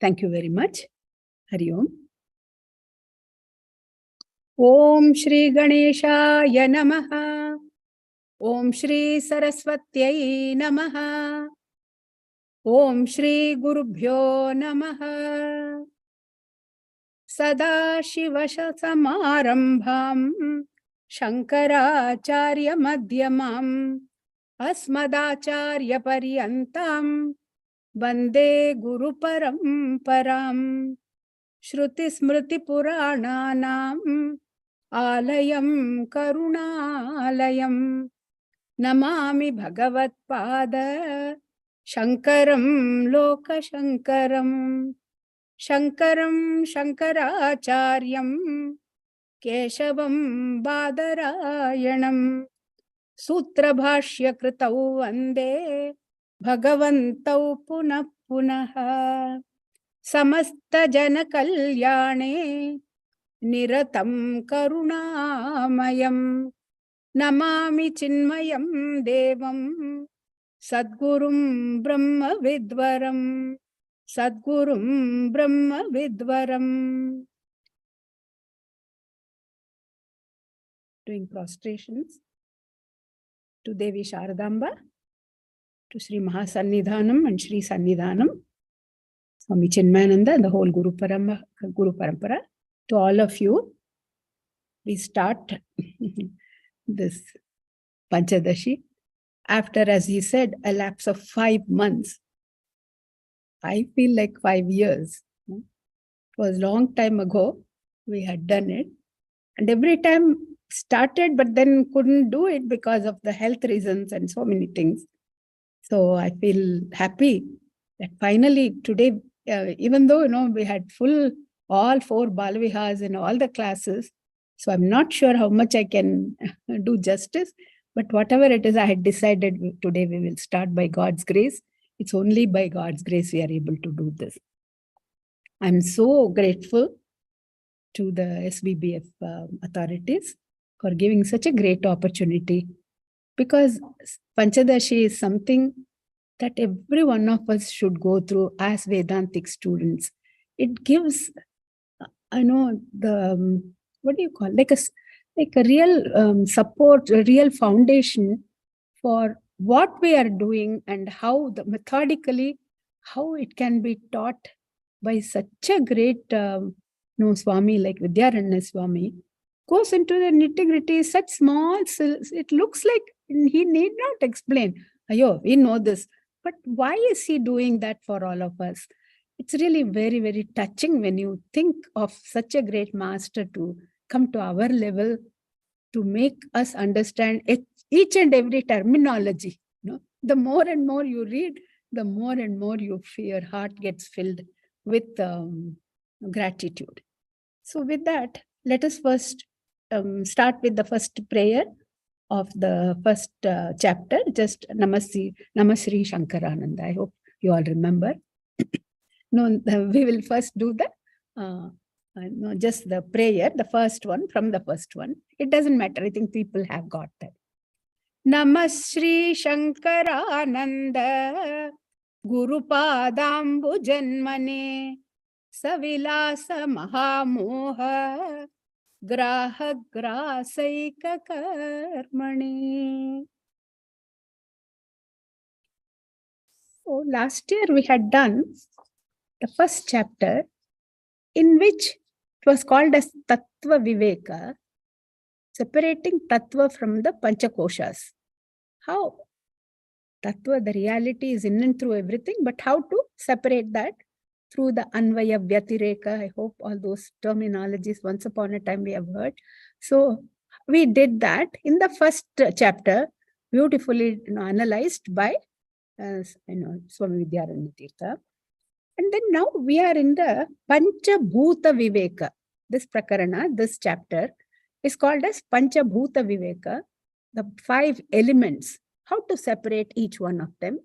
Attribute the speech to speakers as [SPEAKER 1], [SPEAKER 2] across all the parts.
[SPEAKER 1] Thank you very much. Hari Om. Om Shri Ganeshaya Namaha. Om Shri Saraswatyai Namaha. Om Shri Gurubhyo Namaha. Sada Shiva Samarambham Shankaracharya Madhyamam Asmadacharya Paryantam Vande Guru Paramparam Shruti Smriti Purananam Alayam Karunalayam Namami Bhagavat Pada Shankaram Loka Shankaram Shankaram Shankaracharyam Keshavam Badarayanam Sutra Bhashya Kritau Vande Bhagavantau Punah Punaha Samasta Jana Kalyane Niratam Karunamayam Namami Chinmayam Devam Sadgurum Brahma Vidvaram Sadgurum Brahma Vidvaram. Doing prostrations to Devi Sharadamba, to Sri Mahasannidhanam and Sri Sannidhanam, Swami Chinmayananda and the whole Guru Parampara. To all of you, we start this Panchadashi after, as he said, a lapse of 5 months. I feel like 5 years. It was a long time ago we had done it. And every time started, but then couldn't do it because of the health reasons and so many things. So I feel happy that finally today, even though, we had full all 4 Balavihas in all the classes, so I'm not sure how much I can do justice, but whatever it is, I had decided today we will start by God's grace. It's only by God's grace we are able to do this. I'm so grateful to the SVBF authorities for giving such a great opportunity, because Panchadashi is something that every one of us should go through as Vedantic students. It gives, like a real support, a real foundation for what we are doing and how methodically, how it can be taught by such a great Swami like Vidyaranya Swami. Goes into the nitty-gritty, such small, it looks like he need not explain. Ayo, we know this. But why is he doing that for all of us? It's really very, very touching when you think of such a great master to come to our level to make us understand each and every terminology. The more and more you read, the more and more your heart gets filled with gratitude. So with that, let us first start with the first prayer of the first chapter, just Namashri Shankarananda. I hope you all remember. We will first do just the prayer, the first one, from the first one. It doesn't matter. I think people have got that. Namashri Shankarananda Guru Padambu Janmane Savilasa Mahamoha Graha Grasaika Karmani. So last year we had done the first chapter, in which it was called as Tattva Viveka, separating Tattva from the Panchakoshas. How Tattva, the reality, is in and through everything, but how to separate that through the Anvaya Vyatireka. I hope all those terminologies once upon a time we have heard. So we did that in the first chapter, beautifully analyzed by Swami Vidyaranya Tirtha. And then now we are in the Panchabhuta Viveka. This prakarana, this chapter, is called as Panchabhuta Viveka, the 5 elements, how to separate each one of them.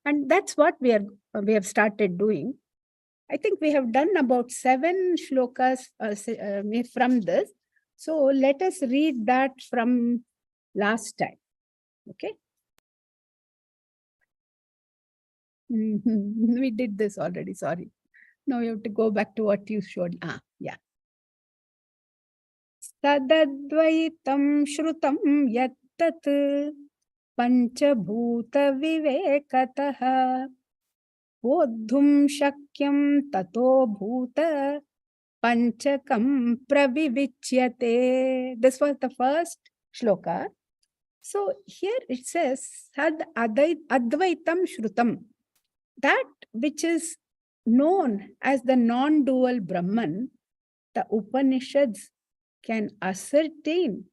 [SPEAKER 1] And that's what we have started doing. I think we have done about 7 shlokas from this. So let us read that from last time. Okay. We did this already, sorry. Now you have to go back to what you showed. Yeah. Sadadvaitam shrutam yattat panchabhuta vivekatah bodhum shakyam tato bhuta panchakam pravivichyate. This was the first shloka. So here it says Sad Advaitam Shrutam, that which is known as the non-dual Brahman, the Upanishads can ascertain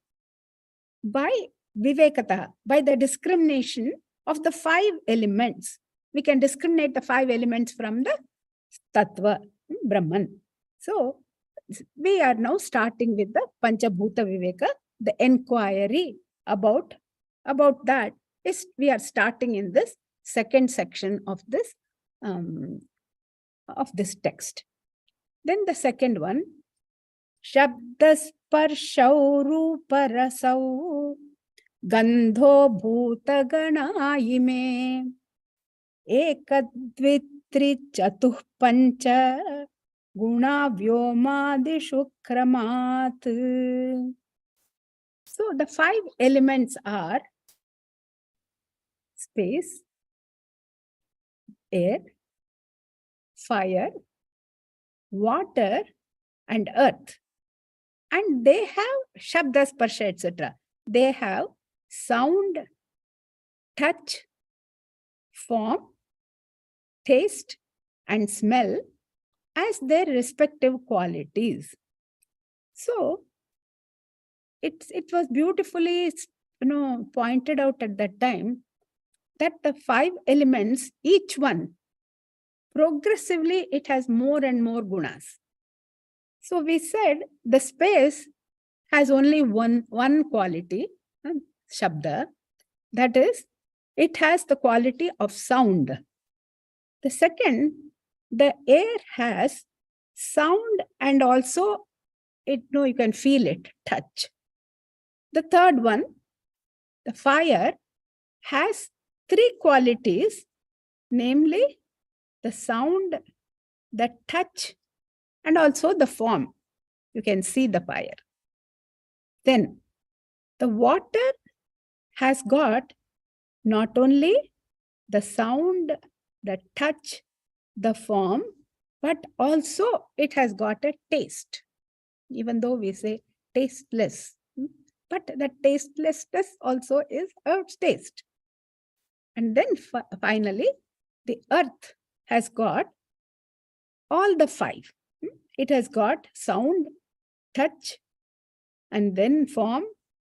[SPEAKER 1] by Vivekata, by the discrimination of the 5 elements. We can discriminate the 5 elements from the Tattva, Brahman. So we are now starting with the Panchabhuta Viveka, the enquiry about that is we are starting in this second section of this text. Then the second one, Shabdasparshau Ruparasau Gandho Bhuta Ganaime Ekadvitri Chatuh Pancha Guna Vyomadishu Kramat. So the 5 elements are space, air, fire, water, and earth. And they have Shabda, Sparsha, etc. They have sound, touch, form, taste, and smell as their respective qualities. So it was beautifully, pointed out at that time that the 5 elements, each one, progressively it has more and more gunas. So we said the space has only one quality, Shabda, that is, it has the quality of sound. The second, the air has sound and also you can feel it, touch. The third one, the fire, has 3 qualities, namely the sound, the touch, and also the form. You can see the fire. Then the water has got not only the sound, the touch, the form, but also it has got a taste, even though we say tasteless. But the tastelessness also is a taste. And then finally, the earth has got all the 5. It has got sound, touch, and then form,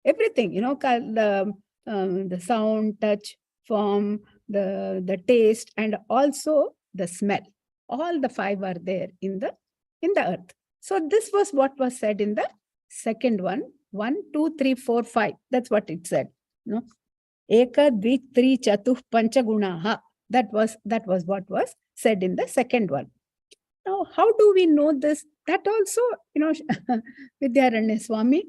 [SPEAKER 1] everything, the sound, touch, form, the taste, and also the smell. All the 5 are there in the earth. So this was what was said in the second one. 1, 2, 3, 4, 5. That's what it said. Eka, Dvi, Tri, Chatuh, Pancha Gunaha. That was what was said in the second one. Now, how do we know this? That also, Vidyaranya Swami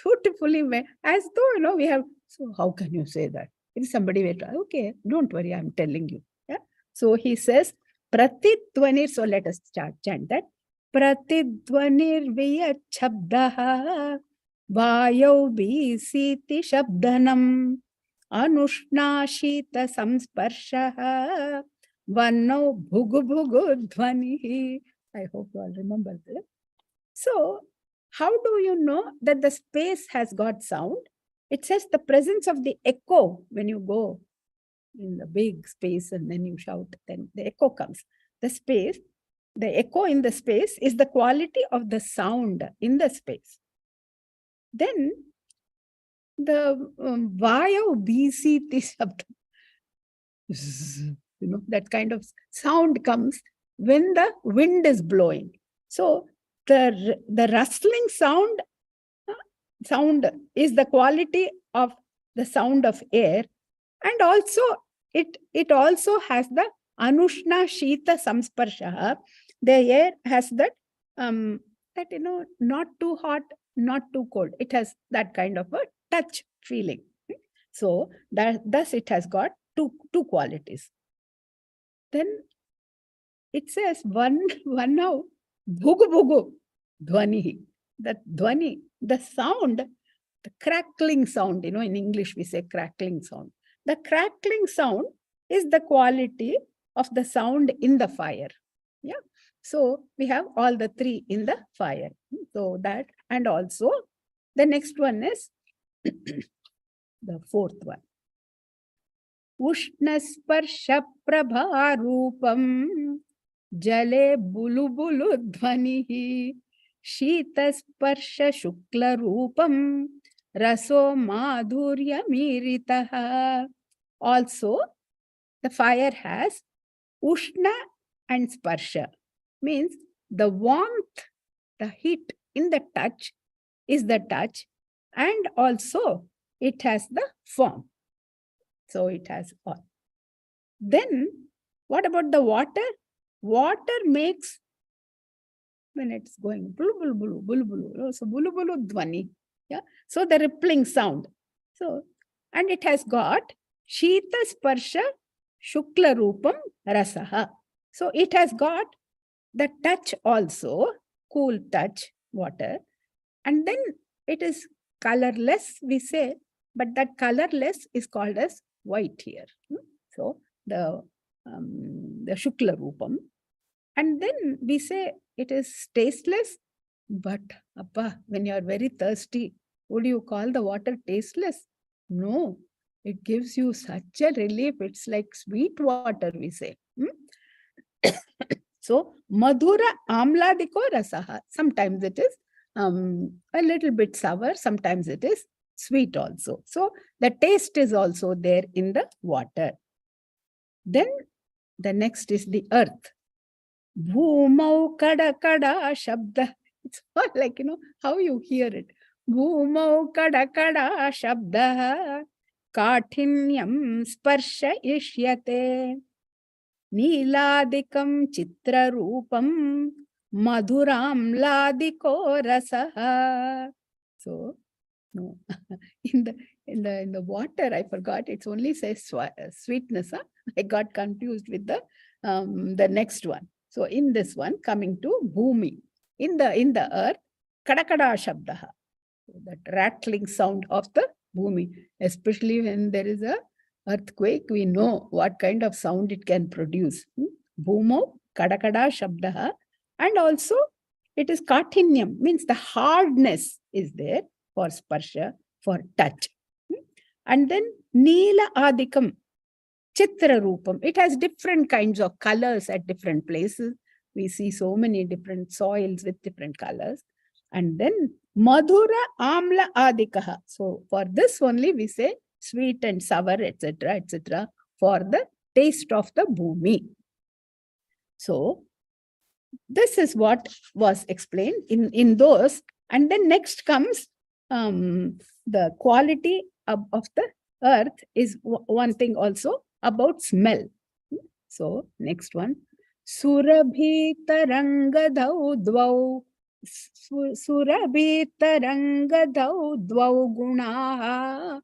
[SPEAKER 1] beautifully, as though, we have, so how can you say that? If somebody will try, okay, don't worry, I'm telling you. Yeah. So he says, Pratidvanir, so let us chant that. Pratidvanir Viyachabdaha Vayau Bisiti Shabdanam Anushnashita Samsparshaha Vanno Bhugu Bhugu Dhvani. I hope you all remember that. So, how do you know that the space has got sound? It says the presence of the echo when you go in the big space and then you shout, then the echo comes. The echo in the space is the quality of the sound in the space. Then the Vayu BCT Shabda, that kind of sound comes when the wind is blowing. So the rustling sound is the quality of the sound of air, and also it also has the Anushna Shita Samsparshaha. The air has that not too hot, not too cold. It has that kind of a touch feeling. So thus it has got two qualities. Then it says one now, bhugu bhugu, dhvani. That dhvani, the sound, the crackling sound, in English we say crackling sound. The crackling sound is the quality of the sound in the fire. Yeah. So we have all the three in the fire. So that, and also the next one is the fourth one. Ushnasparsha prabha rupam jale bulu bulu dhvanihi sheetasparsha shukla rupam raso madhurya miritaha. Also, the fire has ushna and sparsha, means the warmth, the heat in the touch is the touch, and also it has the form. So it has all. Then what about the water? Water makes, when it's going bulu bulu bulu bulu bulu, so bulu bulu dhvani. Yeah. So the rippling sound. So, and it has got Shita Sparsha Shukla Rupam Rasaha. So it has got the touch also, cool touch, water. And then it is colorless, we say, but that colorless is called as white here. So the Shukla Rupam. And then we say it is tasteless, but appa, when you are very thirsty, would you call the water tasteless? No, it gives you such a relief. It's like sweet water, we say. So, madhura amladiko rasaha. Sometimes it is a little bit sour, sometimes it is sweet also. So, the taste is also there in the water. Then, the next is the earth. Bhumau kada kada shabda. It's all like, how you hear it. Bhumau kada kada shabda kathinyam sparsha ishyate Neeladikam chitra rupam madhuram ladiko rasaha. So, no, in the water, I forgot, it's only says sweetness. Huh? I got confused with the next one. So in this one, coming to bhumi, in the earth, kadakada shabdaha, that rattling sound of the bhumi, especially when there is a earthquake, we know what kind of sound it can produce. Bhumo kadakada shabdaha, and also it is kathinyam, means the hardness is there for sparsha, for touch. And then neela adikam, chitra rupam, it has different kinds of colors at different places. We see so many different soils with different colors. And then madhura amla adikaha. So for this only we say sweet and sour, etc., for the taste of the bhumi. So this is what was explained in those. And then next comes the quality of the earth is one thing also about smell. So next one. Surabhi tarangadhau dvau. Surabhi tarangadhau dvau gunaha.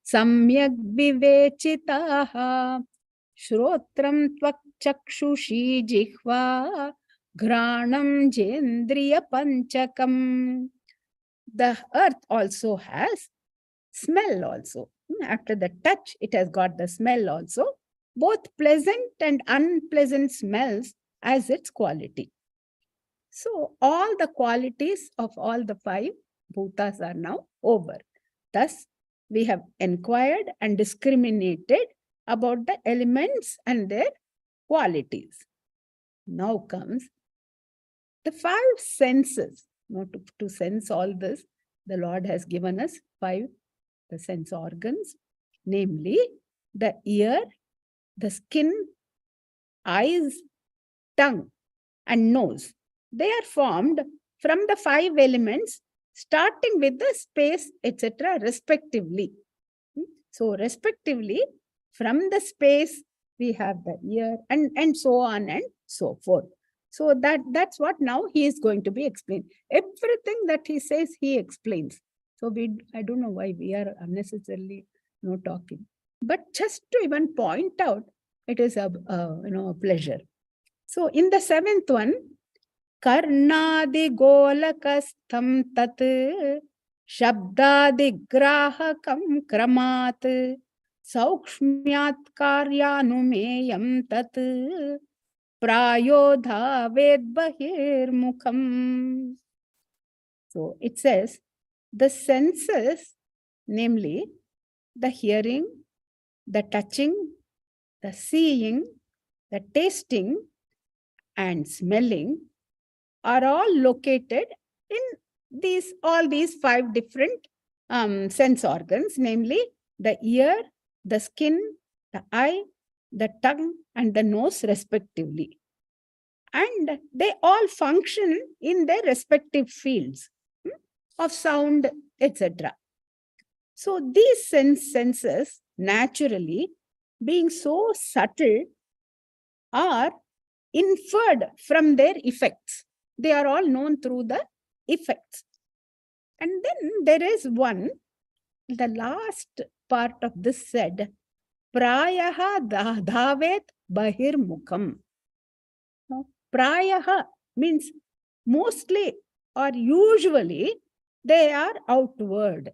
[SPEAKER 1] Samyak vivechitaha. Shrotram tvak chakshushi jihva. Granam jendriya panchakam. The earth also has smell also. After the touch, it has got the smell also. Both pleasant and unpleasant smells as its quality. So all the qualities of all the five bhutas are now over. Thus, we have inquired and discriminated about the elements and their qualities. Now comes the five senses. To sense all this, the Lord has given us five the sense organs, namely the ear, the skin, eyes, tongue, and nose. They are formed from the five elements, starting with the space, etc., respectively. So, respectively, from the space, we have the ear, and so on and so forth. So, that's what now he is going to be explained. Everything that he says, he explains. So, I don't know why we are unnecessarily talking. But just to even point out, it is a pleasure. So in the seventh one, Karnadi golakastham tat shabdadi grahakam kramat saukshmyat karyanumeyam tat prayodha vedbahir mukham. So it says the senses, namely the hearing, the touching, the seeing, the tasting, and smelling are all located in all these 5 different sense organs, namely the ear, the skin, the eye, the tongue, and the nose, respectively. And they all function in their respective fields of sound, etc. So these senses, naturally, being so subtle, are inferred from their effects. They are all known through the effects. And then there is one, the last part of this said, Prayaha dhavet bahir mukham. Prayaha means mostly or usually they are outward.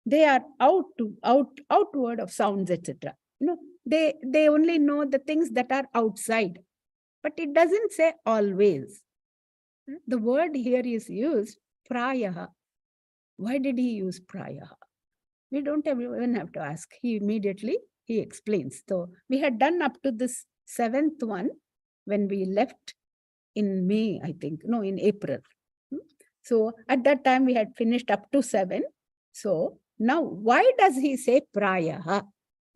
[SPEAKER 1] They are outward of sounds, etc. They only know the things that are outside. But it doesn't say always. The word here is used, prayaha. Why did he use prayaha? We don't even have to ask. He explains. So we had done up to this 7th one when we left in May, I think. No, in April. So at that time we had finished up to 7. So now why does he say prayaha?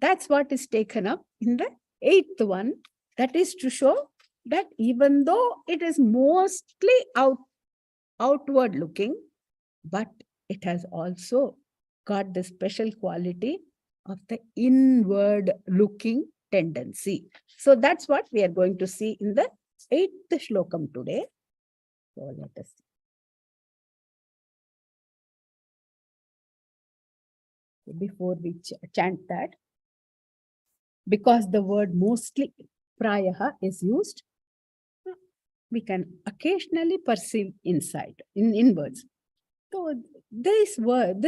[SPEAKER 1] That's what is taken up in the 8th one. That is to show that even though it is mostly outward looking, but it has also got the special quality of the inward looking tendency. So that's what we are going to see in the 8th shlokam today. So let us see. Before we chant that, because the word mostly prayaha is used, we can occasionally perceive inwards. So this word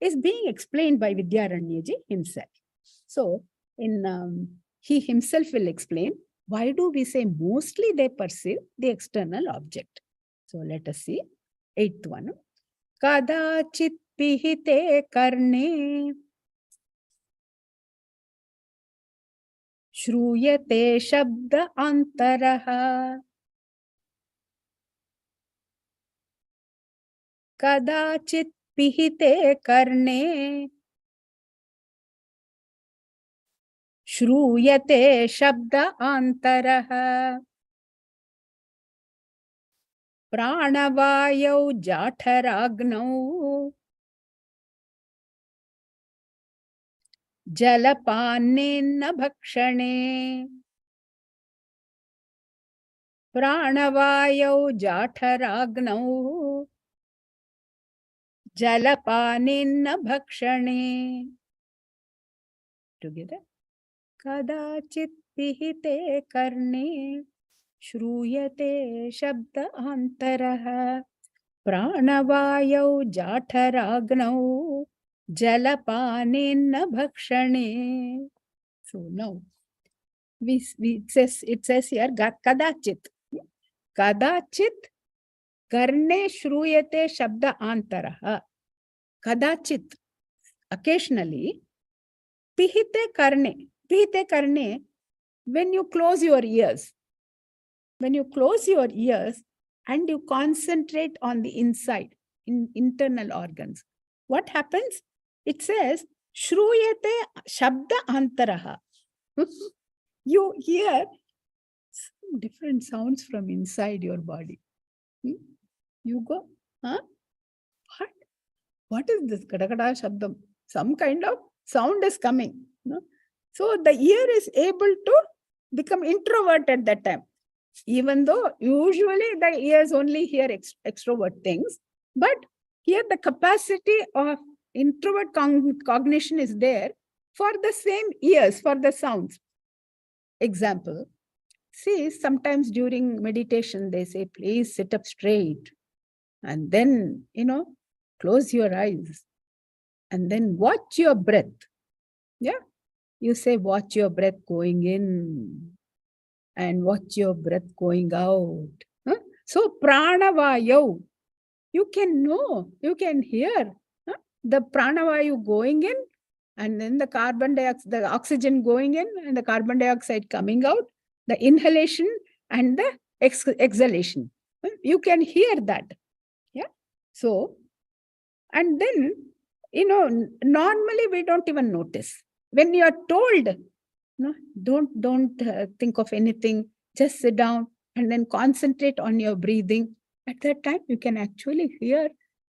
[SPEAKER 1] is being explained by Vidyaranyaji himself. So he himself will explain why do we say mostly they perceive the external object. So let us see 8th one. Kadachit pihite karne shruyate shabda antaraha. Kadachit pihite karne shruyate shabda antaraha. Pranavayau jatharagnau jalapanena bhakshane. Pranavayau jatharagnau jalapanena bhakshane. Together. Kadachit pihite karne shruyate shabda antaraha. Pranavayau jatharagnau jalapanena bhakshane. So now it says here kadachit. Kadachit karne shruyate shabda antaraha. Kadachit, occasionally, pihite karne. Pihite karne, when you close your ears. When you close your ears and you concentrate on the inside, in internal organs, what happens? It says, shruyate shabda antaraha. You hear some different sounds from inside your body. You go, huh? What is this? Kadakada shabdam. Some kind of sound is coming. No? So the ear is able to become introvert at that time. Even though usually the ears only hear extrovert things, but here the capacity of introvert cognition is there for the same ears, for the sounds. Example, See, sometimes during meditation, they say, please sit up straight. And then, close your eyes. And then watch your breath. Yeah. You say, watch your breath going in. And watch your breath going out. Huh? So, pranavayu, you can know, you can hear the pranavayu going in, and then the carbon dioxide, the oxygen going in, and the carbon dioxide coming out, the inhalation and the exhalation. You can hear that. Yeah. So, and then, normally we don't even notice. When you are told, no, don't think of anything, just sit down and then concentrate on your breathing. At that time, you can actually hear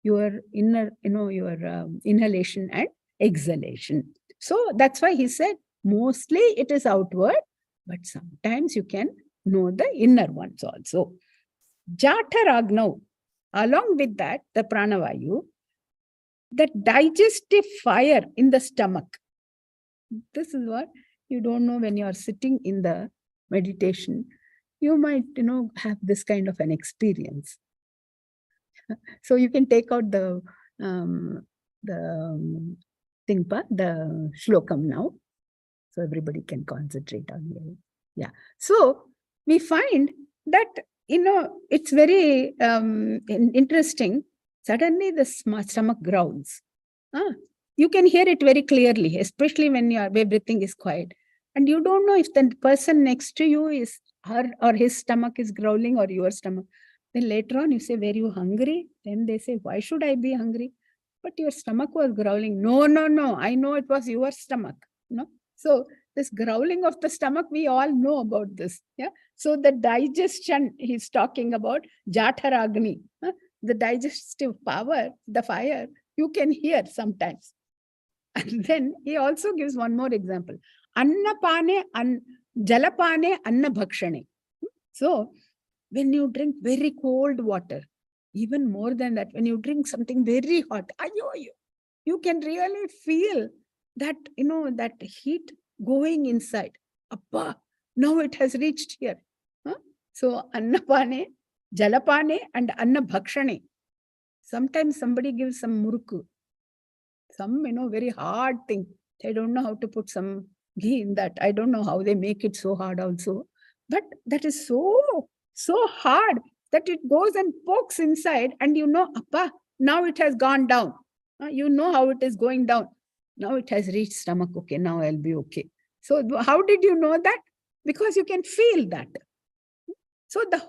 [SPEAKER 1] your inner, your inhalation and exhalation. So that's why he said, mostly it is outward, but sometimes you can know the inner ones also. Jataragnav, along with that, the pranavayu, the digestive fire in the stomach. This is what you don't know when you are sitting in the meditation. You might, have this kind of an experience. So you can take out the shlokam now. So everybody can concentrate on it. Yeah. So we find that, it's very interesting. Suddenly the stomach growls. You can hear it very clearly, especially when everything is quiet. And you don't know if the person next to you is her or his stomach is growling or your stomach. Then later on you say, were you hungry? Then they say, why should I be hungry? But your stomach was growling. No, I know it was your stomach. So this growling of the stomach, we all know about this. Yeah. So the digestion he's talking about, Jataragni, the digestive power, the fire, you can hear sometimes. And then he also gives one more example. Annapane, jalapane, anna bhakshane. So when you drink very cold water, even more than that, when you drink something very hot, you can really feel that, that heat going inside. Appa, now it has reached here. So annapane, jalapane, and anna bhakshane. Sometimes somebody gives some murku, some, very hard thing. They don't know how to put some ghee in that. I don't know how they make it so hard also. But that is so hard that it goes and pokes inside, and appa, now it has gone down. You know how it is going down. Now it has reached stomach. Okay, now I'll be okay. So how did you know that? Because you can feel that. So the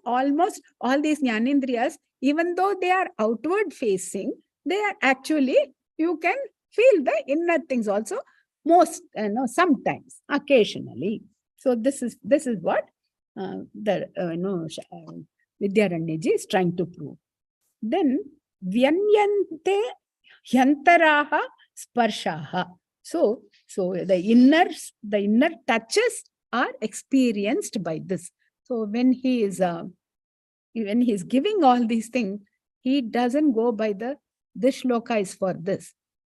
[SPEAKER 1] almost all these jnanendriyas, even though they are outward facing, they are actually, you can feel the inner things also, sometimes, occasionally. So this is what Vidyaranyaji is trying to prove. Then vyanyante hyantaraha sparshaha. So the inner touches are experienced by this. So when he is giving all these things, he doesn't go by this shloka is for this.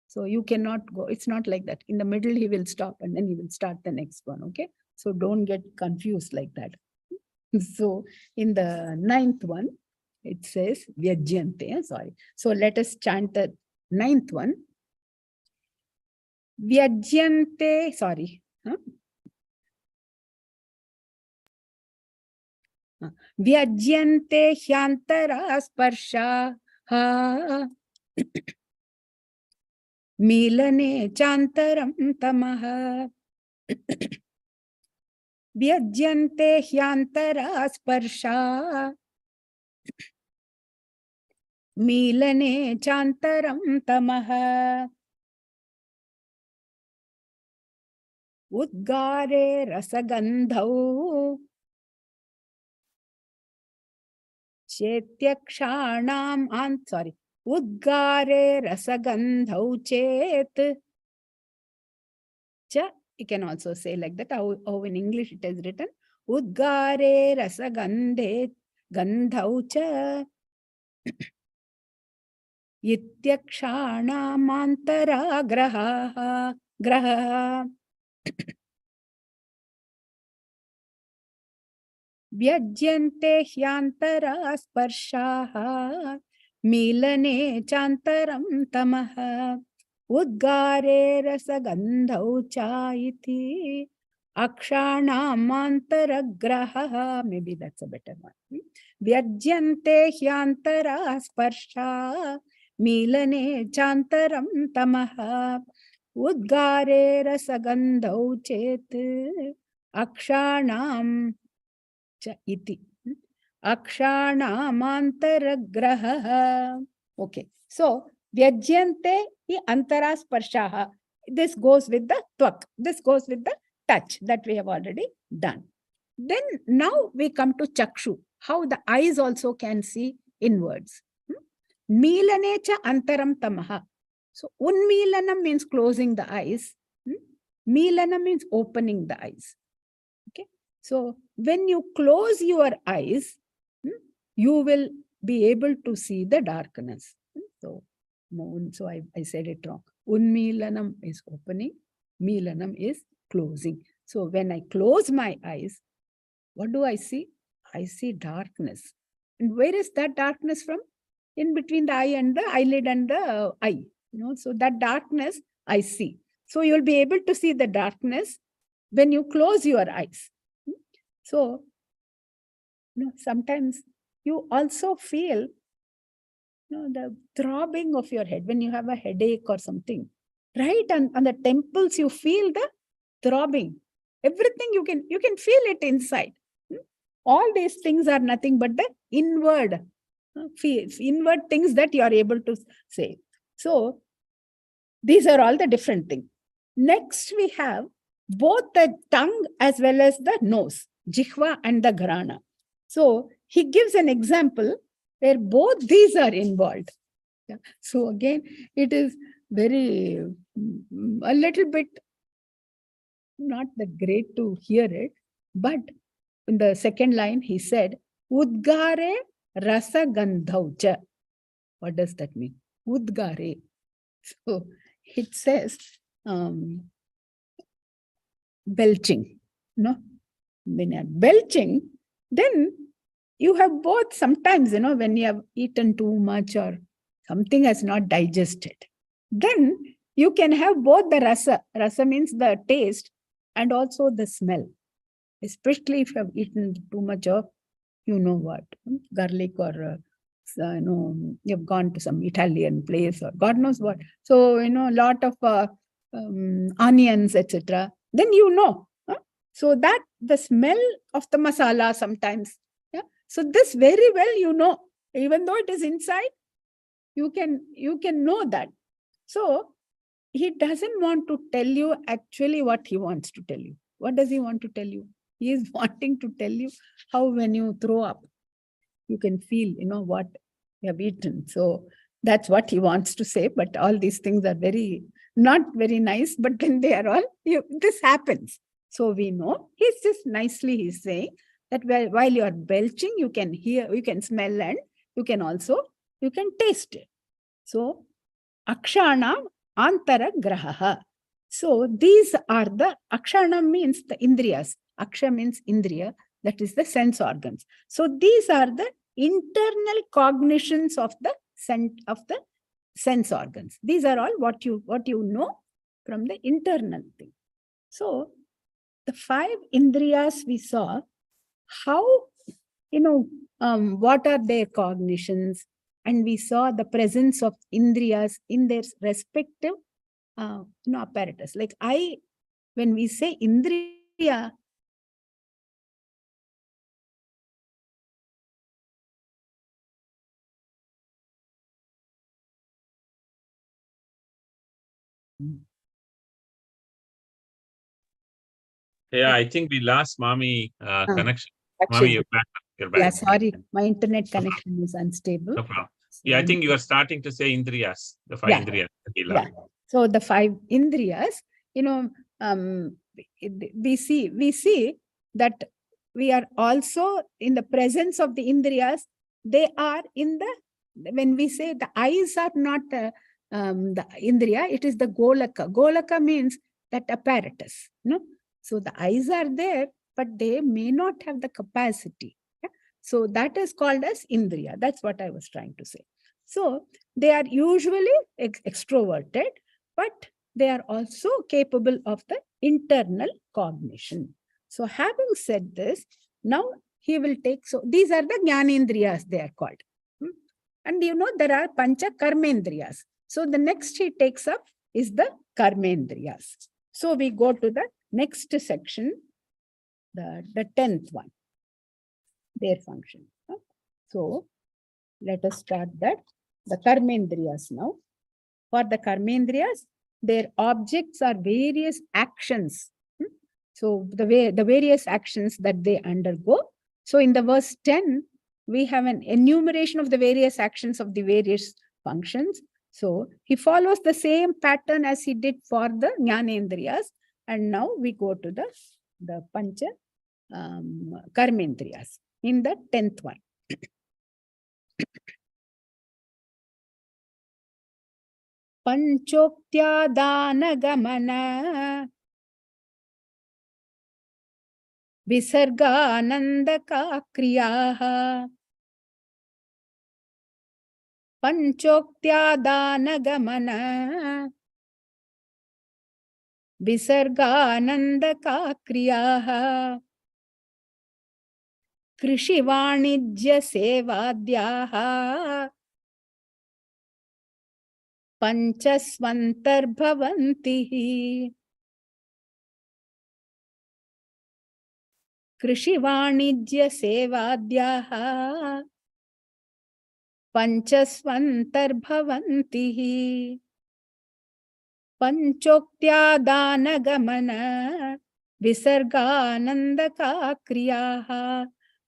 [SPEAKER 1] So you cannot go. It's not like that. In the middle, he will stop and then he will start the next one. Okay. So don't get confused like that. So in the 9th one, it says Vyajyante. Sorry. So let us chant the 9th one. Vyajyante. Sorry. Vyajyante hyantara sparsha milane chantaram tamaha. Vyajyante hyantara sparsha milane chantaram tamaha. Udgare rasagandhau Chetyakshanam Udgare rasagandhau chet. Cha, you can also say like that, how in English it is written. Udgare rasagandhe gandhau cha. Yityakshanamantara graha. Vyajyante hyantara sparshaha milane chantaram tamaha udgare rasagandhau cha iti akshanaamantaragraha. Maybe that's a better one. Vyajyante hyantara sparsha milane chantaram tamaha udgare rasagandhau chet akshanam cha iti. Akshanamantaragraha. Okay. So vyajyante hi antara sparshaha. This goes with the tvak. This goes with the touch that we have already done. Then now we come to chakshu, how the eyes also can see inwards. Milane cha antaram tamaha. So unmilanam means closing the eyes. Milana means opening the eyes. Okay. So when you close your eyes, you will be able to see the darkness. So I said it wrong. Unmilanam is opening. Milanam is closing. So when I close my eyes, what do I see? I see darkness. And where is that darkness from? In between the eye and the eyelid and the eye. So that darkness I see. So you'll be able to see the darkness when you close your eyes. So sometimes you also feel the throbbing of your head when you have a headache or something. Right? And on the temples, you feel the throbbing. Everything you can feel it inside. All these things are nothing but the inward things that you are able to say. So these are all the different things. Next, we have both the tongue as well as the nose, jihva and the ghrana. So he gives an example where both these are involved. Yeah. So again, it is very, a little bit not that great to hear it, but in the second line, he said, Udgare rasa gandhaucha. What does that mean? Udgare. So it says belching. When you're belching, then you have both sometimes, when you have eaten too much or something has not digested, then you can have both the rasa. Rasa means the taste and also the smell. Especially if you have eaten too much of, garlic or, you have gone to some Italian place or God knows what. So, a lot of onions, etc. Then So that the smell of the masala sometimes. Yeah. So this very well, even though it is inside, you can know that. So he doesn't want to tell you actually what he wants to tell you. What does he want to tell you? He is wanting to tell you how when you throw up, you can feel, what you have eaten. So that's what he wants to say. But all these things are not very nice, but then they are all, this happens. So we know he's saying that while you are belching, you can hear, you can smell, and you can taste it. So akshana antara graha. So these are the akshana means the indriyas. Aksha means indriya, that is the sense organs. So these are the internal cognitions of the sense organs. These are all what you know from the internal thing. So the 5 indriyas we saw, how, what are their cognitions, and we saw the presence of indriyas in their respective apparatus. Like when we say indriya,
[SPEAKER 2] Yeah, I think we lost Mommy connection. Mommy, you're back.
[SPEAKER 1] Yeah, sorry, my internet connection is unstable.
[SPEAKER 2] No problem. Yeah, I think you are starting to say indriyas, the 5 indriyas.
[SPEAKER 1] Yeah. So the 5 indriyas, we see that we are also in the presence of the indriyas. They are when we say the eyes are not the indriya, it is the golaka. Golaka means that apparatus. So the eyes are there, but they may not have the capacity. Yeah? So that is called as Indriya. That's what I was trying to say. So they are usually extroverted, but they are also capable of the internal cognition. So having said this, now he will take, so these are the Jnanendriyas, they are called. And you know, there are Pancha Karmendriyas. So the next he takes up is the Karmendriyas. So we go to the next section, the 10th one, their function. So let us start that. The Karmendriyas now. For the Karmendriyas, their objects are various actions. So the various actions that they undergo. So in the verse 10, we have an enumeration of the various actions of the various functions. So he follows the same pattern as he did for the Jnanendriyas. And now we go to the Pancha Karmendriyas in the 10th one. Panchoktya dana gamana visarga anandaka kriyaha. Panchoktya dana gamana visarga anandaka kriyaha. Krishi vanijya sevadyaha panchasvantarbhavanti. Krishi vanijya sevadyaha panchasvantarbhavanti. Panchoktya dana gamana visarga anandaka kriyaha.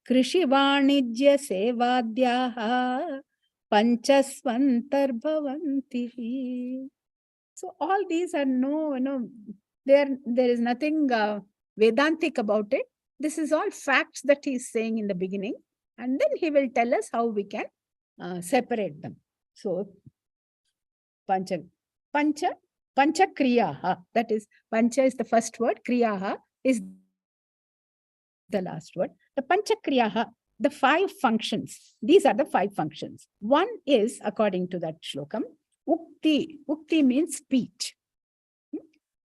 [SPEAKER 1] Krishi vanijya sevadyaha panchasvantarbhavanti. So all these are there is nothing Vedantic about it. This is all facts that he is saying in the beginning, and then he will tell us how we can separate them. So Pancha Kriyaha, that is, Pancha is the first word, Kriyaha is the last word. The Pancha Kriyaha, the 5 functions. These are the 5 functions. One is, according to that shlokam, Ukti. Ukti means speech.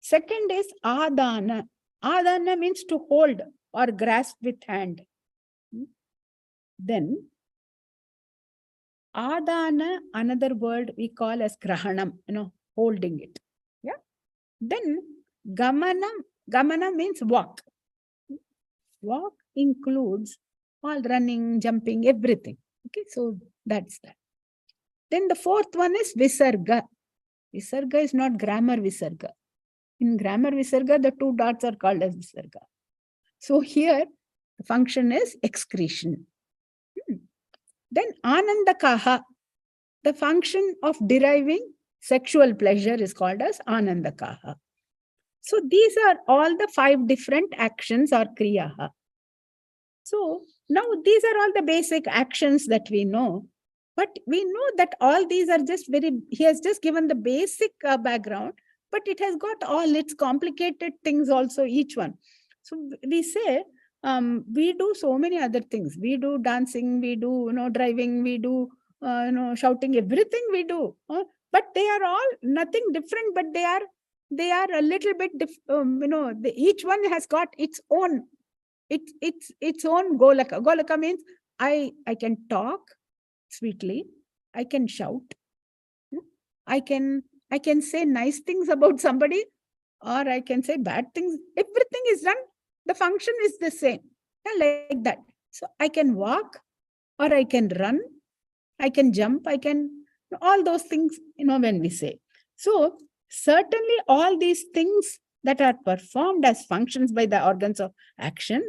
[SPEAKER 1] Second is Adana. Adana means to hold or grasp with hand. Then Adana, another word we call as Grahanam, holding it. Yeah. Then Gamana means walk. Walk includes all running, jumping, everything. Okay, so that's that. Then the 4th one is Visarga. Visarga is not grammar Visarga. In grammar Visarga, the 2 dots are called as Visarga. So here, the function is excretion. Then Anandakaha, the function of deriving sexual pleasure is called as Anandakaha. So these are all the 5 different actions or kriyaha. So now these are all the basic actions that we know, but we know that all these are just he has just given the basic background, but it has got all its complicated things also, each one. So we say, we do so many other things. We do dancing, we do, driving, we do, shouting, everything we do. But they are all nothing different, but they are a little bit, each one has got its own golaka. Golaka means I can talk sweetly, I can shout, I can say nice things about somebody, or I can say bad things. Everything is done. The function is the same, like that. So I can walk, or I can run, I can jump, I can, all those things, when we say. So certainly all these things that are performed as functions by the organs of action,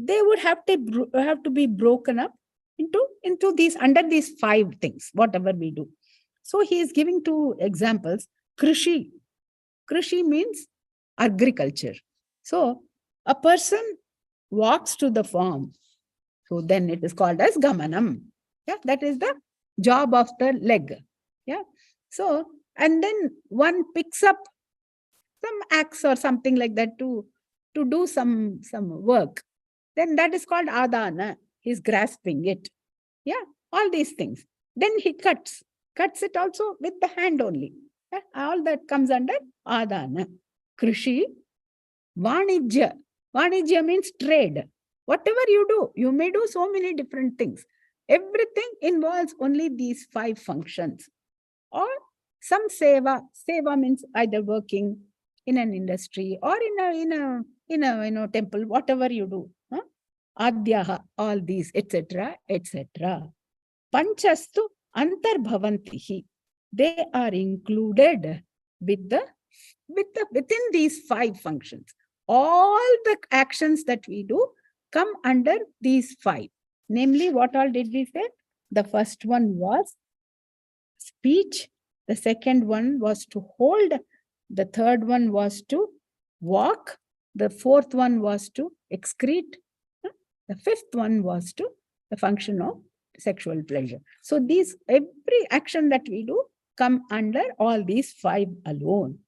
[SPEAKER 1] they would have to be broken up into these, under these 5 things, whatever we do. So he is giving 2 examples. Krishi. Krishi means agriculture. So a person walks to the farm. So then it is called as Gamanam. Yeah, that is the job of the leg. Yeah. So, and then one picks up some axe or something like that to to do some work, then that is called adana. He's grasping it. Yeah, all these things. Then he cuts it also with the hand only. Yeah? All that comes under adana. Krishi, vanijya. Vanijya means trade. Whatever you do, you may do so many different things. Everything involves only these 5 functions. Or some seva. Seva means either working in an industry or in a temple, whatever you do. Huh? Adhyaha, all these, etc., etc. Panchastu antarbhavantihi. They are included within these 5 functions. All the actions that we do come under these 5. Namely, what all did we say? The first one was speech. The second one was to hold. The third one was to walk. The fourth one was to excrete. The fifth one was to the function of sexual pleasure. So every action that we do come under all these 5 alone.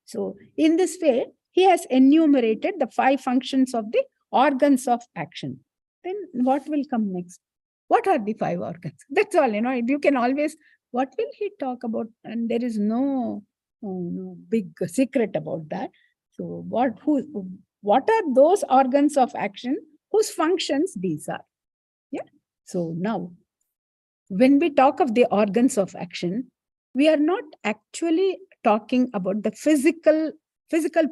[SPEAKER 1] So in this way, he has enumerated the 5 functions of the organs of action. Then what will come next? What are the 5 organs? That's all, you can always, what will he talk about? And there is no big secret about that. So what are those organs of action whose functions these are? Yeah. So now, when we talk of the organs of action, we are not actually talking about the physical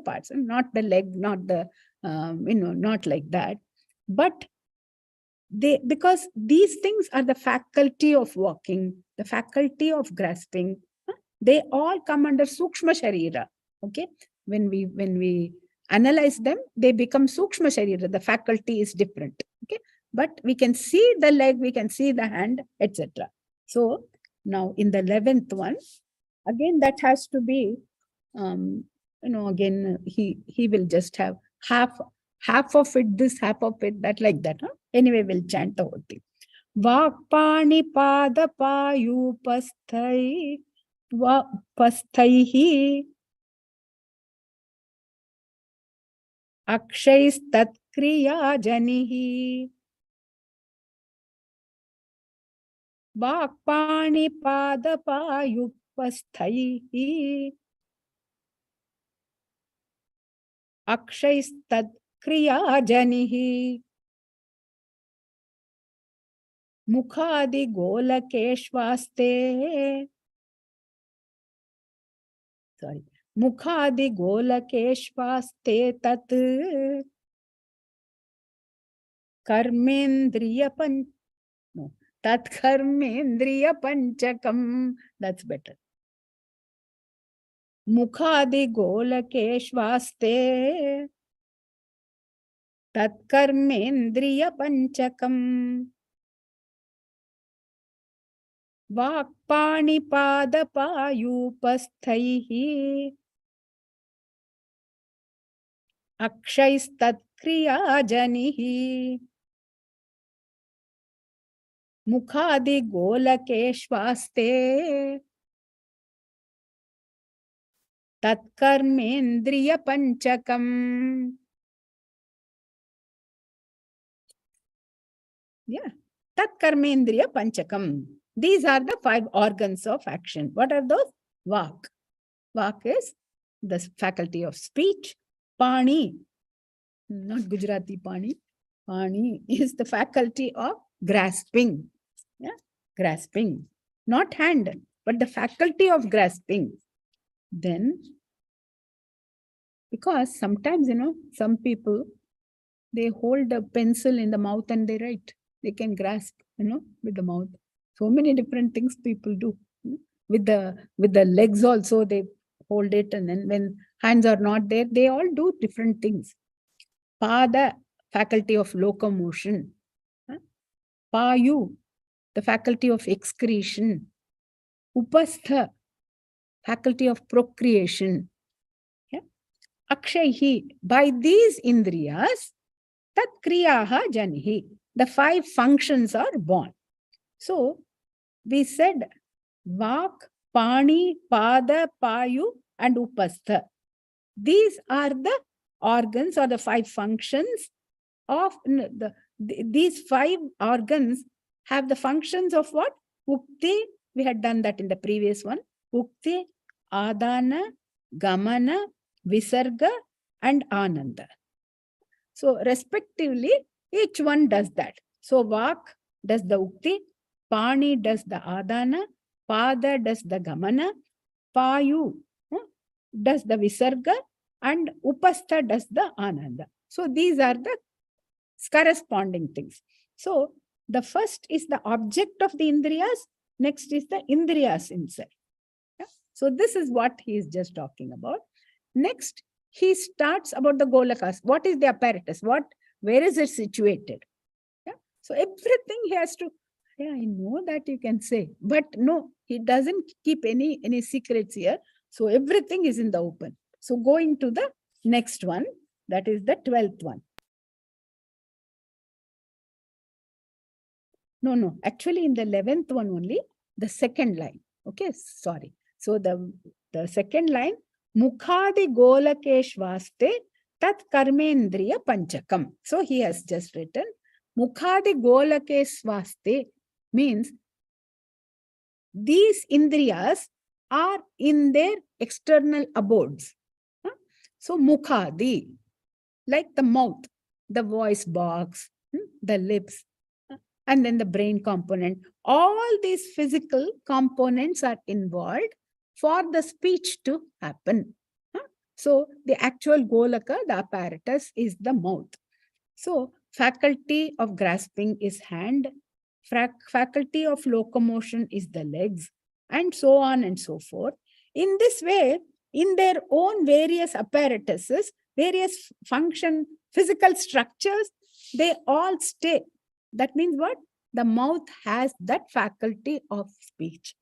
[SPEAKER 1] parts, and not the leg, not the, not like that. But because these things are the faculty of walking, the faculty of grasping, they all come under Sukshma Sharira. Okay. When we analyze them, they become Sukshma Sharira. The faculty is different. Okay. But we can see the leg, we can see the hand, etc. So now in the 11th one, again, that has to be, again, he will just have half of it, this, half of it, that, like that. Huh? Anyway, we'll chant the whole thing. Vakpani pada payupasthai pasthaihi akshais tatkriya janihi. Vakpani pada payupasthaihi akshais tatkriya janihi. Mukhadi golakeshvaste. Sorry. Mukhadi golakeshvaste tat karmendriya tat karmendriya panchakam. That's better. Mukhadi golakeshvaste tat karmendriya panchakam. Vakpani pada payupasthaihi akshais tatkriya janihi. Mukhadi golakeshvaste tatkarmendriya panchakam. Yeah, tatkarmendriya panchakam. These are the 5 organs of action. What are those? Vak. Vak is the faculty of speech. Pani, not Gujarati pani. Pani is the faculty of grasping. Yeah, grasping. Not hand, but the faculty of grasping. Then, because sometimes, some people, they hold a pencil in the mouth and they write. They can grasp, with the mouth. So many different things people do. With the legs also, they hold it, and then when hands are not there, they all do different things. Pada, faculty of locomotion. Payu, the faculty of excretion. Upastha, faculty of procreation. Yeah? Akshaihi, by these indriyas, tat kriyaha janihi, the 5 functions are born. So, we said Vak, Pani, Pada, Payu and Upastha. These are the organs or the 5 functions of these 5 organs have the functions of what? Ukti, we had done that in the previous one. Ukti, Adana, Gamana, Visarga, and Ananda. So respectively, each one does that. So Vak does the Ukti, Pani does the Adana, Pada does the Gamana, Payu does the Visarga, and Upastha does the Ananda. So these are the corresponding things. So the first is the object of the Indriyas, next is the Indriyas himself. Yeah? So this is what he is just talking about. Next, he starts about the Golakas. What is the apparatus? Where is it situated? Yeah? So everything he has to, yeah, I know that you can say, but no, he doesn't keep any secrets here. So everything is in the open. So going to the next one, that is the 12th one. No, actually in the 11th one only, the second line. Okay, sorry. So the second line, Mukhadi Golakeshvaste Tat Karmendriya Panchakam. So he has just written, Mukhadi Golakeshvaste means these Indriyas are in their external abodes. So Mukhadi, like the mouth, the voice box, the lips, and then the brain component. All these physical components are involved for the speech to happen. So the actual Golaka, the apparatus, is the mouth. So faculty of grasping is hand, faculty of locomotion is the legs, and so on and so forth. In this way, in their own various apparatuses, various function, physical structures, they all stay. That means what? The mouth has that faculty of speech.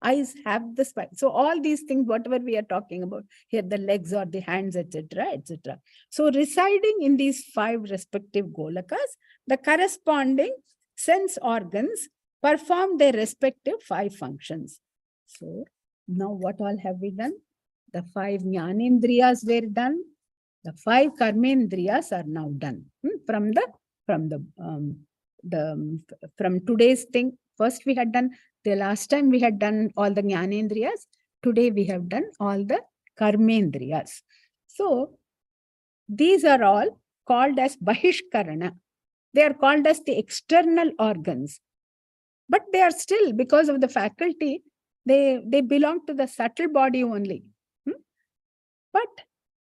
[SPEAKER 1] Eyes have the spine. So all these things, whatever we are talking about here, the legs or the hands, etc., etc. So residing in these 5 respective Golakas, the corresponding sense organs perform their respective 5 functions. So now what all have we done? The 5 Jnanendriyas were done. The 5 Karmendriyas are now done. From today's thing, first we had done, the last time we had done all the Jnanendriyas. Today we have done all the Karmendriyas. So these are all called as Bahishkarana. They are called as the external organs. But they are still, because of the faculty, they belong to the subtle body only. But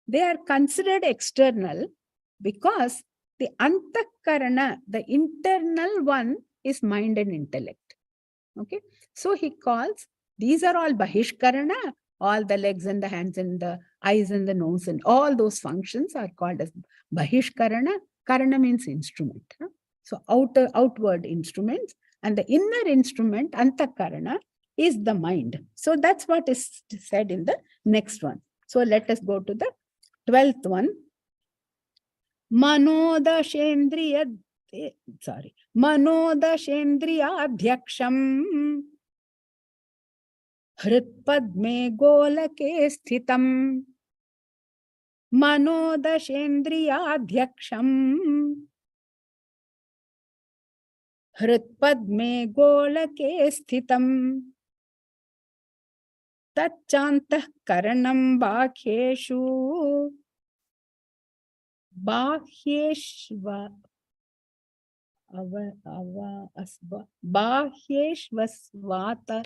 [SPEAKER 1] they are considered external because the Antakarana, the internal one, is mind and intellect. Okay, so he calls, these are all Bahishkarana, all the legs and the hands and the eyes and the nose and all those functions are called as Bahishkarana. Karana means instrument. So outward instruments, and the inner instrument, Antakarana, is the mind. So that's what is said in the next one. So let us go to the 12th one. Manodashendriya Adhyaksham Hritpadme Golake Sthitam. Manodashendriya Adhyaksham Hritpadme Golake Sthitam. Tachantah Karanam Bhakyeshu Bahyeshvasvata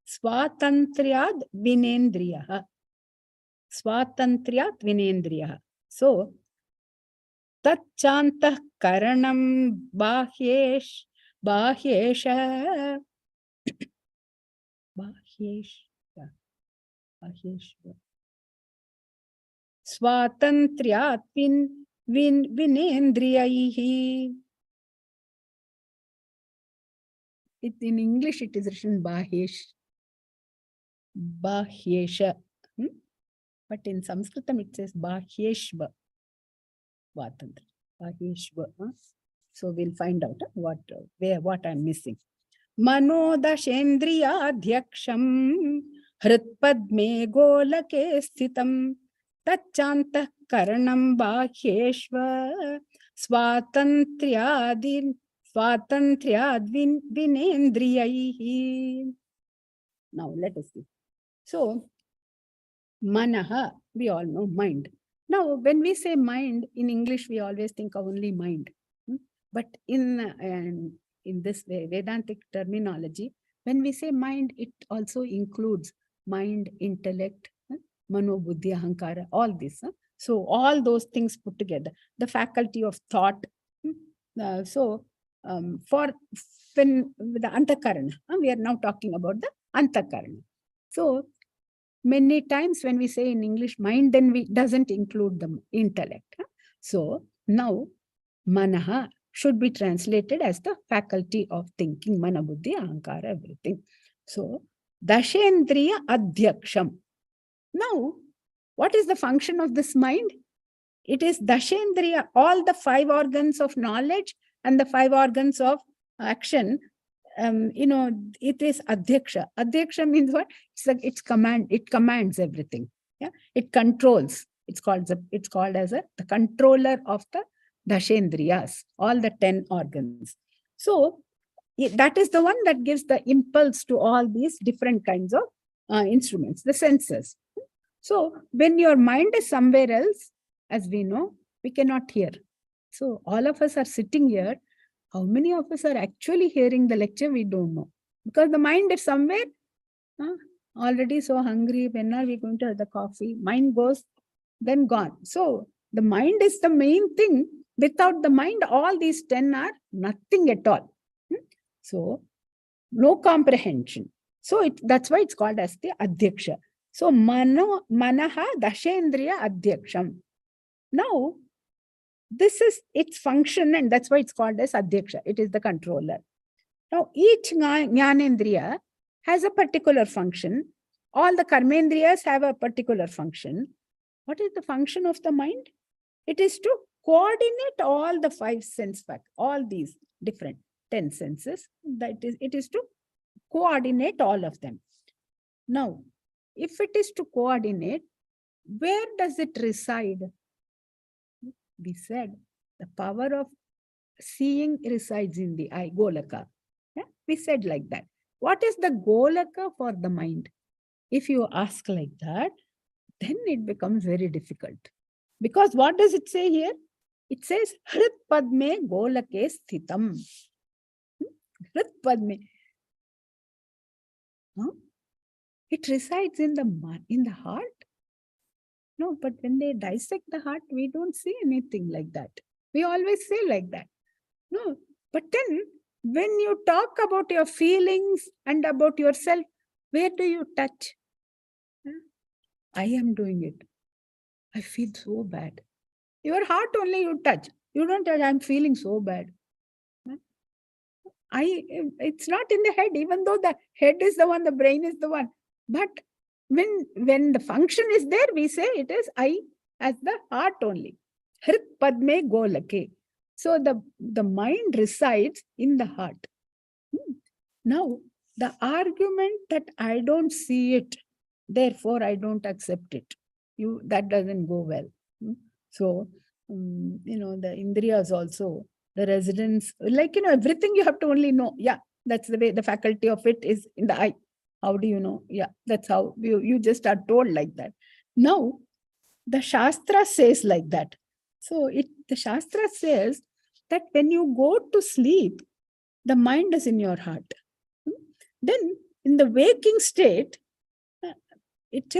[SPEAKER 1] Swatantriyad Vinendriya. Swatantriyat Vinendriya. So Tachantah Karanam Bahyeshva Swatantriyat Vinendriyaihi. In English, it is written Bahyesha. But in Sanskritam, it says Bahyeshva. Bahyeshva. So we'll find out what I'm missing. Manodashendriya Adhyaksham Hritpadme golake sthitam tachantah karanam bhahyeshva swatantriyad vinendriyaihi. Now let us see. So, manaha, we all know mind. Now, when we say mind, in English, we always think of only mind. But in this Vedantic terminology, when we say mind, it also includes mind, intellect, mano, buddhi, ahankara, all this. So all those things put together, the faculty of thought. For when the antakarana, we are now talking about the antakarana. So many times when we say in English mind, then we doesn't include the intellect. So now manaha should be translated as the faculty of thinking, mana, buddhi, ahankara, everything. So dashendriya adhyaksham. Now, what is the function of this mind? It is dashendriya, all the 5 organs of knowledge and the 5 organs of action. It is adhyaksha. Adhyaksha means what? It's command. It commands everything. Yeah, it controls. It's called as the controller of the dashendriyas, all the 10 organs. So that is the one that gives the impulse to all these different kinds of instruments, the senses. So when your mind is somewhere else, as we know, we cannot hear. So all of us are sitting here. How many of us are actually hearing the lecture? We don't know. Because the mind is somewhere, already so hungry. When are we going to have the coffee? Mind goes, then gone. So the mind is the main thing. Without the mind, all these 10 are nothing at all. So no comprehension. So that's why it's called as the adhyaksha. So manaha dashendriya adhyaksham. Now, this is its function, and that's why it's called as adhyaksha. It is the controller. Now, each jnanendriya has a particular function. All the karmendriyas have a particular function. What is the function of the mind? It is to coordinate all the 5 sense facts, all these different 10 senses. It is to coordinate all of them. Now, if it is to coordinate, where does it reside? We said the power of seeing resides in the eye, golaka. Yeah? We said like that. What is the golaka for the mind? If you ask like that, then it becomes very difficult. Because what does it say here? It says, Hrit Padme Golake Sthitam. Hrit Padme. Huh? It resides in the heart. No, but when they dissect the heart, we don't see anything like that. We always say like that. No, but then when you talk about your feelings and about yourself, where do you touch? I am doing it. I feel so bad. Your heart only you touch. You don't touch, I'm feeling so bad. It's not in the head, even though the head is the one, the brain is the one. But when the function is there, we say it is I as the heart only. Hrit Padme Golake. So the mind resides in the heart. Now, the argument that I don't see it, therefore I don't accept it, that doesn't go well. So, the Indriyas also, the residents, everything you have to only know. Yeah, that's the way the faculty of it is in the eye. How do you know? Yeah, that's how you just are told like that. Now, the Shastra says like that. So the Shastra says that when you go to sleep, the mind is in your heart. Then in the waking state, it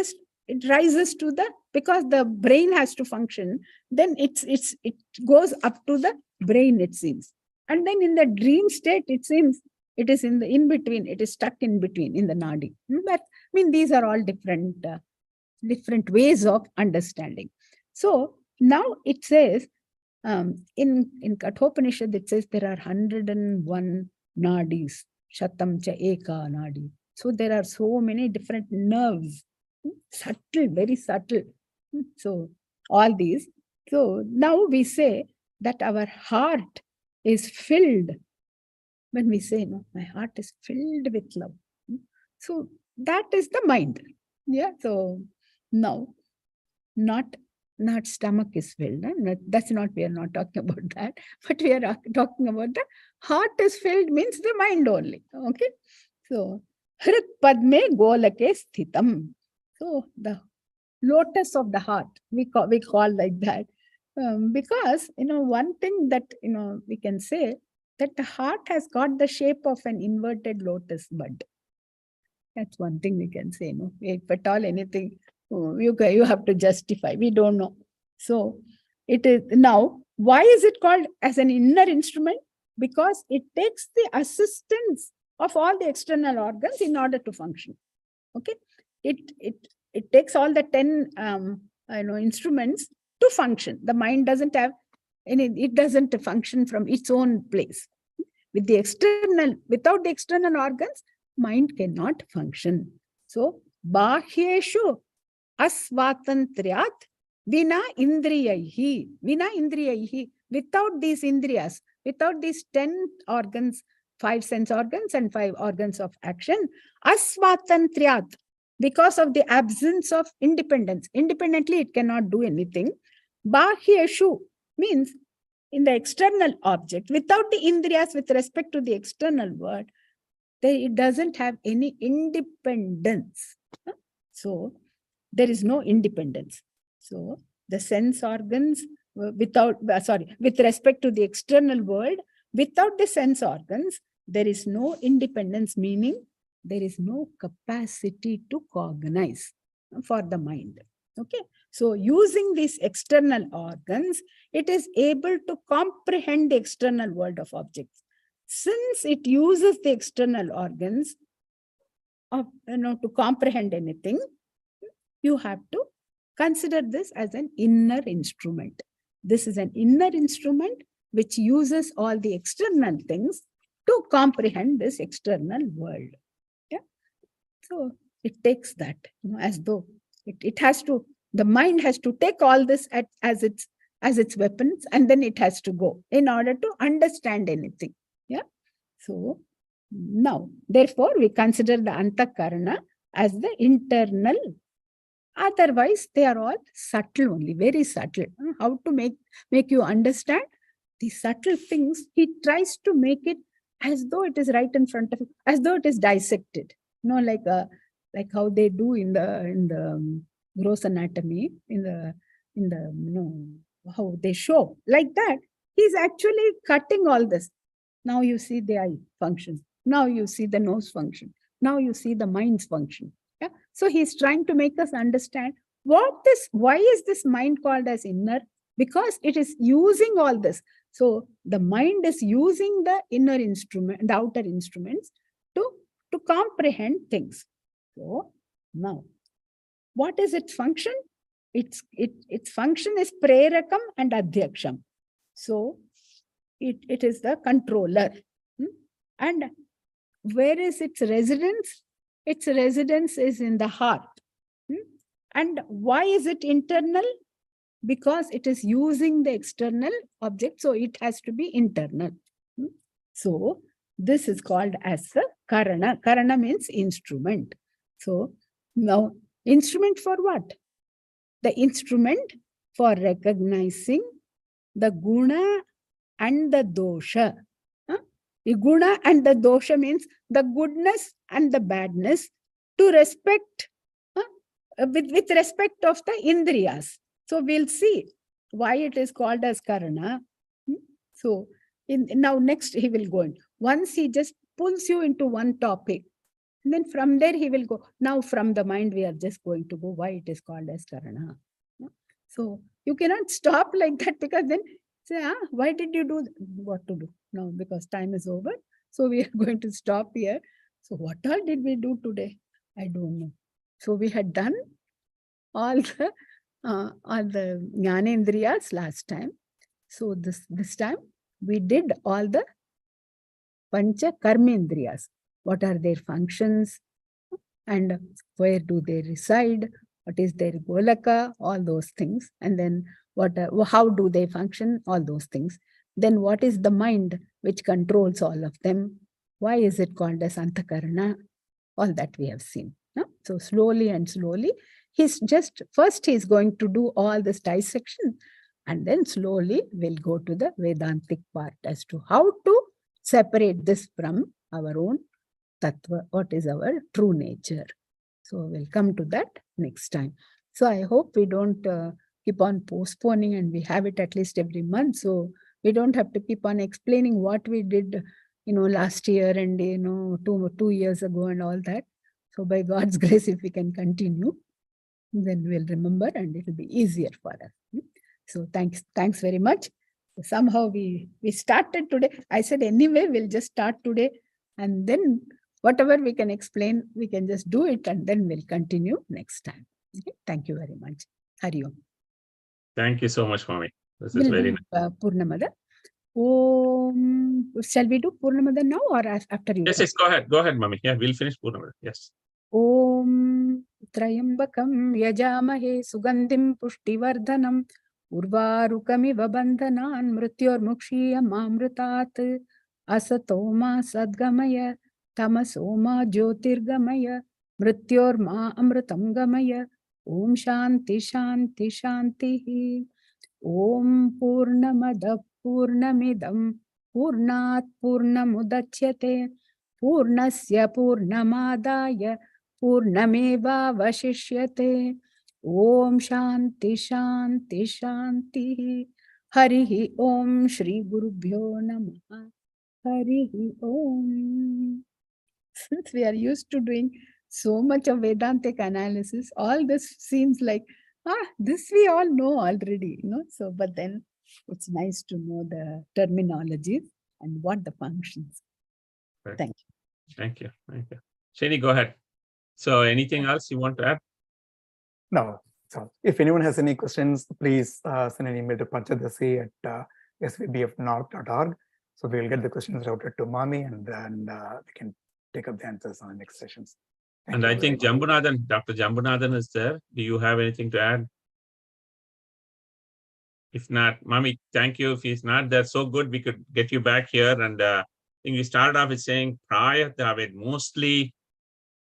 [SPEAKER 1] rises to because the brain has to function, then it goes up to the brain, it seems. And then in the dream state, it seems it is in between, it is stuck in between in the nadi. But these are all different ways of understanding. So now it says, in Kathopanishad, it says there are 101 nadis, shatam cha eka nadi. So there are so many different nerves, subtle, very subtle. So all these. So now we say that our heart is filled. When we say, no, my heart is filled with love. So that is the mind. Yeah. So now, not stomach is filled. That's not, we are not talking about that, but we are talking about the heart is filled means the mind only. Okay. So Hrit Padme Golake Sthitam. So the lotus of the heart, we call like that. Because, one thing that, we can say that the heart has got the shape of an inverted lotus bud. That's one thing we can say. No, if at all anything, you have to justify. We don't know. So it is now. Why is it called as an inner instrument? Because it takes the assistance of all the external organs in order to function. Okay, it takes all the 10 instruments to function. The mind doesn't have any. It doesn't function from its own place. With the external, without the external organs, mind cannot function. So, bahyeshu asvatantriyat vina indriyaihi. Vina indriyaihi. Without these indriyas, without these 10 organs, 5 sense organs and 5 organs of action, asvatantriyat, because of the absence of independence. Independently, it cannot do anything. Bahyeshu means in the external object, without the indriyas with respect to the external world, it doesn't have any independence. So there is no independence. So the sense organs with respect to the external world, without the sense organs, there is no independence, meaning there is no capacity to cognize for the mind. Okay. So using these external organs, it is able to comprehend the external world of objects. Since it uses the external organs to comprehend anything, you have to consider this as an inner instrument. This is an inner instrument which uses all the external things to comprehend this external world. Yeah. So it takes that, as though it has to, the mind has to take all this as its weapons, and then it has to go in order to understand anything. Yeah. So now, therefore, we consider the antakarana as the internal. Otherwise, they are all subtle only, very subtle. How to make you understand the subtle things? He tries to make it as though it is right in front of you, as though it is dissected. Like how they do in the gross anatomy, in the how they show like that. He's actually cutting all this. Now you see the eye function. Now you see the nose function. Now you see the mind's function. Yeah. So he's trying to make us understand why is this mind called as inner? Because it is using all this. So the mind is using the inner instrument, the outer instruments to comprehend things. So now, what is its function? Its function is prerakam and adhyaksham. So it is the controller. And where is its residence? Its residence is in the heart. And why is it internal? Because it is using the external object, so it has to be internal. So this is called as a karana. Karana means instrument. So now, instrument for what? The instrument for recognizing the guna and the dosha. The guna and the dosha means the goodness and the badness to respect, with respect of the indriyas. So we'll see why it is called as karana. So now next he will go in. Once he just pulls you into one topic, and then from there he will go. Now from the mind we are just going to go why it is called as karana. So you cannot stop like that, because then say, why did you do what to do? No, because time is over. So we are going to stop here. So what all did we do today? I don't know. So we had done all the Jnanendriyas last time. So this time we did all the Pancha Karmendriyas. What are their functions and where do they reside? What is their golaka? All those things. And then how do they function? All those things. Then what is the mind which controls all of them? Why is it called as antakarana? All that we have seen. No? So slowly and slowly, first he's going to do all this dissection, and then slowly we'll go to the Vedantic part as to how to separate this from our own tattva, what is our true nature. So we'll come to that next time. So I hope we don't keep on postponing, and we have it at least every month. So we don't have to keep on explaining what we did, last year and, 2 years ago and all that. So by God's grace, if we can continue, then we'll remember and it will be easier for us. So thanks very much. Somehow we started today. I said, anyway, we'll just start today, and then whatever we can explain, we can just do it, and then we'll continue next time. Okay? Thank you very much. Hari Om.
[SPEAKER 2] Thank you so much, Mami. This is very nice.
[SPEAKER 1] Purnamada. Shall we do Purnamada now or after you?
[SPEAKER 2] Yes, go ahead. Go ahead, Mami. Yeah, we'll finish Purnamada. Yes.
[SPEAKER 1] Om Trayambakam Yajamahe Sugandhim Pushtivardhanam Urvarukamiva Bandhanan Mrityormukshiyam Amrutat Asatoma Sadgamaya Tamasoma Jyotirgamaya Mrityorma Amrutam Gamaya Om Shanti Shanti Shanti Om Purnamada Purnamidam Purnat Purnamudachyate Purnasya Purnamadaya Purnameva Vashishyate Om Shanti Shanti Shanti Harihi Om Shri Gurubhyo Namaha Harihi Om. Since we are used to doing so much of Vedantic analysis, all this seems like, this we all know already, So, but then it's nice to know the terminologies and what the functions.
[SPEAKER 2] Right.
[SPEAKER 1] Thank you.
[SPEAKER 2] Thank you. Shani, go ahead. So anything else you want to add?
[SPEAKER 3] No. So if anyone has any questions, please send an email to Panchadasi at svbfnorth.org. So we'll get the questions routed to Mami, and then we can take up the answers on the next sessions.
[SPEAKER 2] And I think Jambunathan, Dr. Jambunathan is there. Do you have anything to add? If not, Mami, thank you. If he's not there, so good, we could get you back here. And I think we started off with saying prior to mostly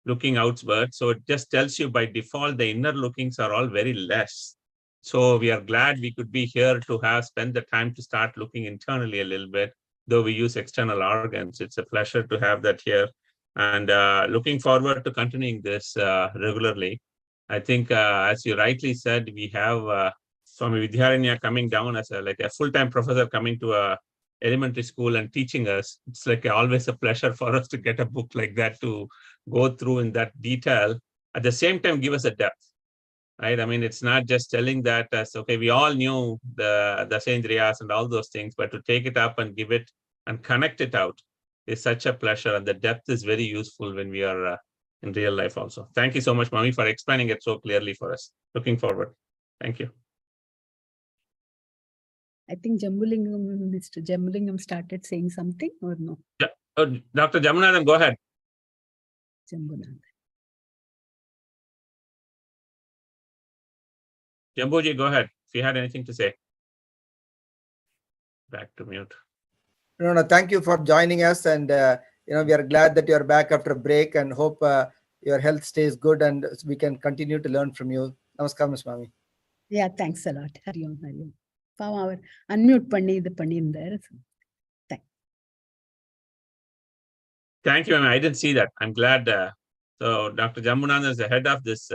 [SPEAKER 2] looking outward. So it just tells you by default, the inner lookings are all very less. So we are glad we could be here to have spent the time to start looking internally a little bit, though we use external organs. It's a pleasure to have that here. And looking forward to continuing this regularly. I think, as you rightly said, we have Swami Vidyaranya coming down as a full-time professor coming to a elementary school and teaching us. It's always a pleasure for us to get a book like that to go through in that detail. At the same time, give us a depth, right? I mean, it's not just telling that as, okay, we all knew the Dasendriyas and all those things, but to take it up and give it and connect it out is such a pleasure. And the depth is very useful when we are in real life also. Thank you so much, Mami, for explaining it so clearly for us. Looking forward. Thank you.
[SPEAKER 1] I think Mr. Jambulingam started saying something or no?
[SPEAKER 2] Yeah. Dr. Jambunathan, go ahead.
[SPEAKER 1] Jambunathan.
[SPEAKER 2] Jambuji, go ahead. If you had anything to say. Back to mute.
[SPEAKER 4] No, thank you for joining us. And, we are glad that you're back after a break, and hope your health stays good and we can continue to learn from you. Namaskar, Ms. Mami.
[SPEAKER 1] Yeah, thanks a lot. Hari Om, Hari Om. Unmute Panni in there.
[SPEAKER 2] Thank you, and I didn't see that. I'm glad. So Dr. Jambunathan is the head of this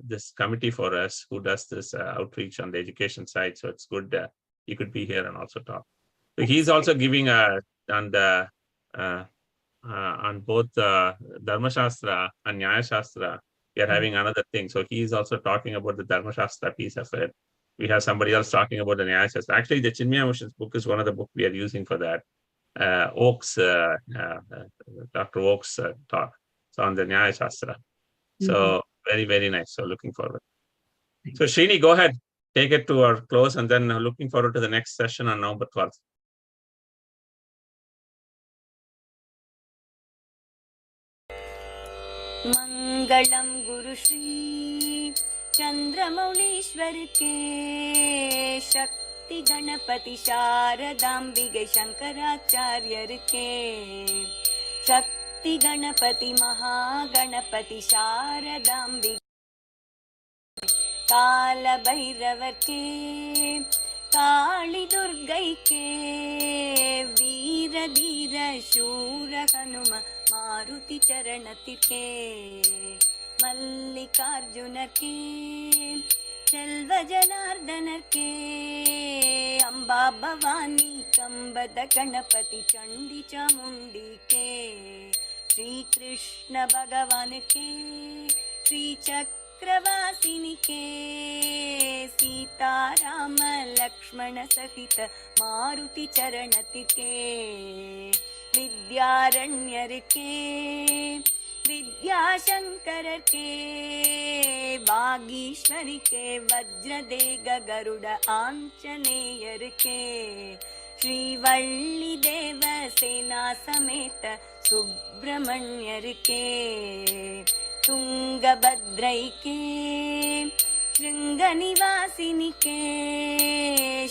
[SPEAKER 2] this committee for us, who does this outreach on the education side. So it's good he could be here and also talk. So he's also giving on both Dharma Shastra and Nyaya Shastra. We are having another thing. So he's also talking about the Dharma Shastra piece of it. We have somebody else talking about the Nyaya Shastra. Actually, the Chinmaya Mission's book is one of the books we are using for that. Oak's, Dr. Oak's talk. So on the Nyaya Shastra. So very, very nice. So looking forward. So Srini, go ahead. Take it to our close, and then looking forward to the next session on November 12th.
[SPEAKER 5] Mangalam Guru Shri Chandramaulishwar ke Shakti Ganapati Sharadambige Shankaracharya ke Shakti शक्ति गणपति महागणपति शारदाम्बिके काल भैरवर के काली दुर्गै के वीर धीर शूर हनुम मारुति चरणतिर्के मल्लिकार्जुनर के செல்வ ஜனார்தனர் K Amba Bhavani கம்பத Ganapathi சண்டி Chamundi K Sri Krishna பகவான் K Sri சக்கரவாசினி K Sitarama Lakshmana சகித Maruti சரணத்திற்கே வித்யாரண்யர் K विद्या शंकर के वागीश्वरी के वज्रदेग गरुड़ आंजनेयर के श्रीवल्ली देव सेना समेत सुब्रमण्यर के तुंगभद्रै के श्रृंगनिवासिनी के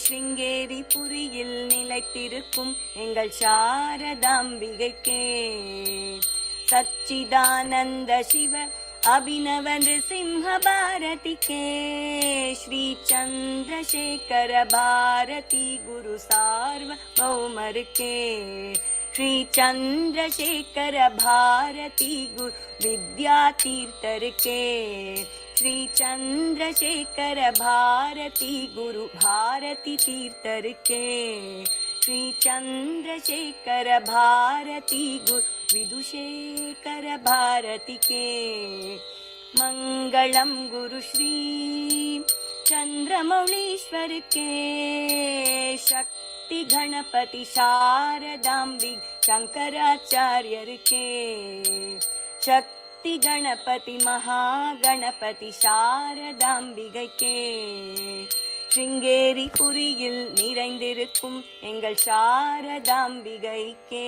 [SPEAKER 5] श्रृंगेरी पुरिயில் நிலைத்திருக்கும் எங்கள் சாரதாம்பிகைக்கே सच्चिदानंद शिव अभिनव नृसिंह भारती के श्री चंद्रशेखर भारती गुरु सार्वभौमर के श्री चंद्रशेखर भारती गुरु विद्यातीर्थर के श्री चंद्रशेखर भारती गुरु भारती तीर्थर के श्री चंद्रशेखर भारती गुरु विदुशेखर भारती के मंगलम गुरु श्री चंद्रमौलीश्वर के शक्ति गणपति शारदाम्बिक शंकराचार्यर के शक्ति गणपति महागणपति शारदाम्बिகை के ஸ்ருங்கேரி புரியில் நிறைந்திருக்கும் எங்கள் சாரதாம்பிகைக்கே.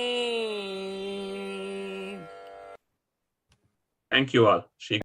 [SPEAKER 2] Thank you all.